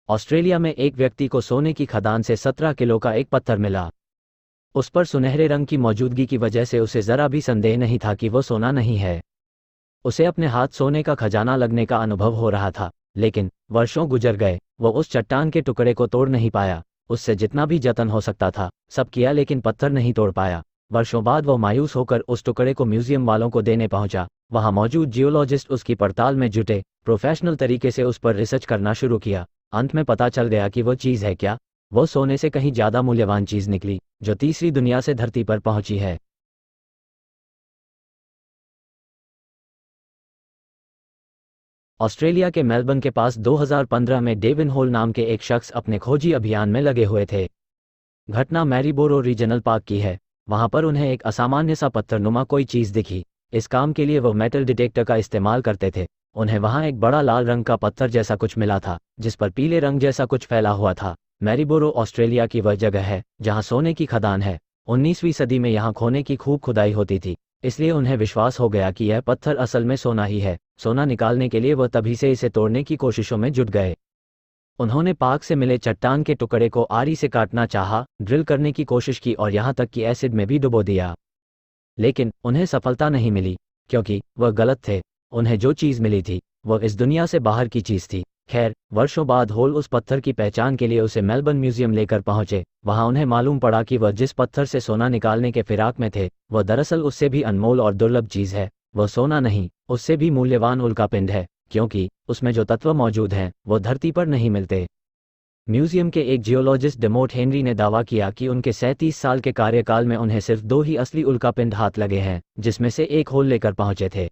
Australia में एक व्यक्ति को सोने की खदान से 17 किलो का एक पत्थर मिला। उस पर सुनहरे रंग की मौजूदगी की वजह से उसे जरा भी संदेह नहीं था कि वो सोना नहीं है। उसे अपने हाथ सोने का खजाना लगने का अनुभव हो रहा था, लेकिन वर्षों गुजर गए, वो उस चट्टान के टुकड़े को तोड़ नहीं पाया। उससे जितना भी जतन हो सकता था सब किया, लेकिन पत्थर नहीं तोड़ पाया। वर्षों बाद वो मायूस होकर उस टुकड़े को म्यूजियम वालों को देने पहुंचा। वहां मौजूद जियोलॉजिस्ट उसकी पड़ताल में जुटे, प्रोफेशनल तरीके से उस पर रिसर्च करना शुरू किया। अंत में पता चल गया कि वो चीज़ है क्या। वो सोने से कहीं ज़्यादा मूल्यवान चीज़ निकली, जो तीसरी दुनिया से धरती पर पहुंची है। ऑस्ट्रेलिया के मेलबर्न के पास 2015 में डेविन होल नाम के एक शख्स अपने खोजी अभियान में लगे हुए थे। घटना मैरीबोरो रीजनल पार्क की है। वहां पर उन्हें एक असामान्य सा पत्थरनुमा कोई चीज़ दिखी। इस काम के लिए वो मेटल डिटेक्टर का इस्तेमाल करते थे। उन्हें वहां एक बड़ा लाल रंग का पत्थर जैसा कुछ मिला था, जिस पर पीले रंग जैसा कुछ फैला हुआ था। मैरीबोरो ऑस्ट्रेलिया की वह जगह है जहां सोने की खदान है। 19वीं सदी में यहां खोने की खूब खुदाई होती थी, इसलिए उन्हें विश्वास हो गया कि यह पत्थर असल में सोना ही है। सोना निकालने के लिए वह तभी से इसे तोड़ने की कोशिशों में जुट गए। उन्होंने पार्क से मिले चट्टान के टुकड़े को आरी से काटना चाहा, ड्रिल करने की कोशिश की और यहां तक कि एसिड में भी डुबो दिया, लेकिन उन्हें सफलता नहीं मिली, क्योंकि वह गलत थे। उन्हें जो चीज़ मिली थी वह इस दुनिया से बाहर की चीज़ थी। खैर, वर्षों बाद होल उस पत्थर की पहचान के लिए उसे मेलबर्न म्यूजियम लेकर पहुंचे। वहां उन्हें मालूम पड़ा कि वह जिस पत्थर से सोना निकालने के फिराक में थे, वह दरअसल उससे भी अनमोल और दुर्लभ चीज़ है। वह सोना नहीं, उससे भी मूल्यवान उल्कापिंड है, क्योंकि उसमें जो तत्व मौजूद हैं वो धरती पर नहीं मिलते। म्यूजियम के एक जियोलॉजिस्ट डेमोट हेनरी ने दावा किया कि उनके 37 साल के कार्यकाल में उन्हें सिर्फ 2 ही असली उल्कापिंड हाथ लगे हैं, जिसमें से एक होल लेकर पहुंचे थे।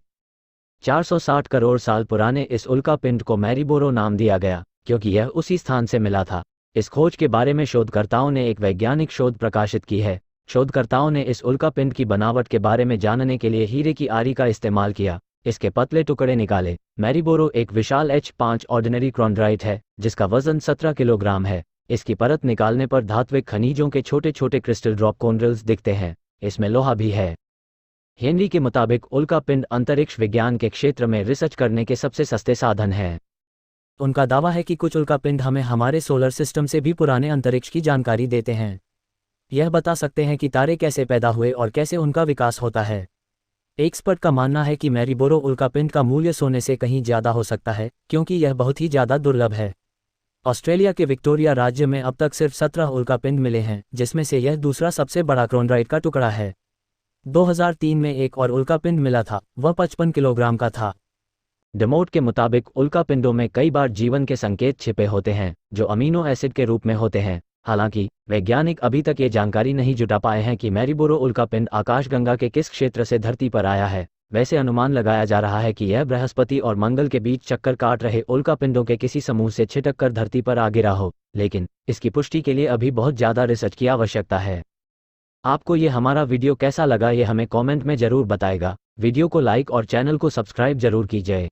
460 करोड़ साल पुराने इस उल्कापिंड को मैरीबोरो नाम दिया गया, क्योंकि यह उसी स्थान से मिला था। इस खोज के बारे में शोधकर्ताओं ने एक वैज्ञानिक शोध प्रकाशित की है। शोधकर्ताओं ने इस उल्कापिंड की बनावट के बारे में जानने के लिए हीरे की आरी का इस्तेमाल किया। इसके पतले टुकड़े निकाले। मैरीबोरो एक विशाल H5 ऑर्डिनरी क्रोंडराइट है, जिसका वजन 17 किलोग्राम है। इसकी परत निकालने पर धात्विक खनिजों के छोटे छोटे क्रिस्टल ड्रॉप कोनड्रिल्स दिखते हैं। इसमें लोहा भी है। हेनरी के मुताबिक उल्कापिंड अंतरिक्ष विज्ञान के क्षेत्र में रिसर्च करने के सबसे सस्ते साधन हैं। उनका दावा है कि कुछ उल्कापिंड हमें हमारे सोलर सिस्टम से भी पुराने अंतरिक्ष की जानकारी देते हैं। यह बता सकते हैं कि तारे कैसे पैदा हुए और कैसे उनका विकास होता है। एक्सपर्ट का मानना है कि मैरीबोरो उल्कापिंड का मूल्य सोने से कहीं ज़्यादा हो सकता है, क्योंकि यह बहुत ही ज़्यादा दुर्लभ है। ऑस्ट्रेलिया के विक्टोरिया राज्य में अब तक सिर्फ 17 उल्कापिंड मिले हैं, जिसमें से यह दूसरा सबसे बड़ा क्रोंडराइट का टुकड़ा है। 2003 में एक और उल्कापिंड मिला था, वह 55 किलोग्राम का था। डेमोट के मुताबिक उल्कापिंडों में कई बार जीवन के संकेत छिपे होते हैं, जो अमीनो एसिड के रूप में होते हैं। हालांकि वैज्ञानिक अभी तक ये जानकारी नहीं जुटा पाए हैं कि मैरीबोरो उल्कापिंड आकाशगंगा के किस क्षेत्र से धरती पर आया है। वैसे अनुमान लगाया जा रहा है कि यह बृहस्पति और मंगल के बीच चक्कर काट रहे उल्कापिंडों के किसी समूह से छिटक कर धरती पर आ गिरा हो, लेकिन इसकी पुष्टि के लिए अभी बहुत ज़्यादा रिसर्च की आवश्यकता है। आपको ये हमारा वीडियो कैसा लगा ये हमें कमेंट में ज़रूर बताएगा। वीडियो को लाइक और चैनल को सब्सक्राइब जरूर कीजिए।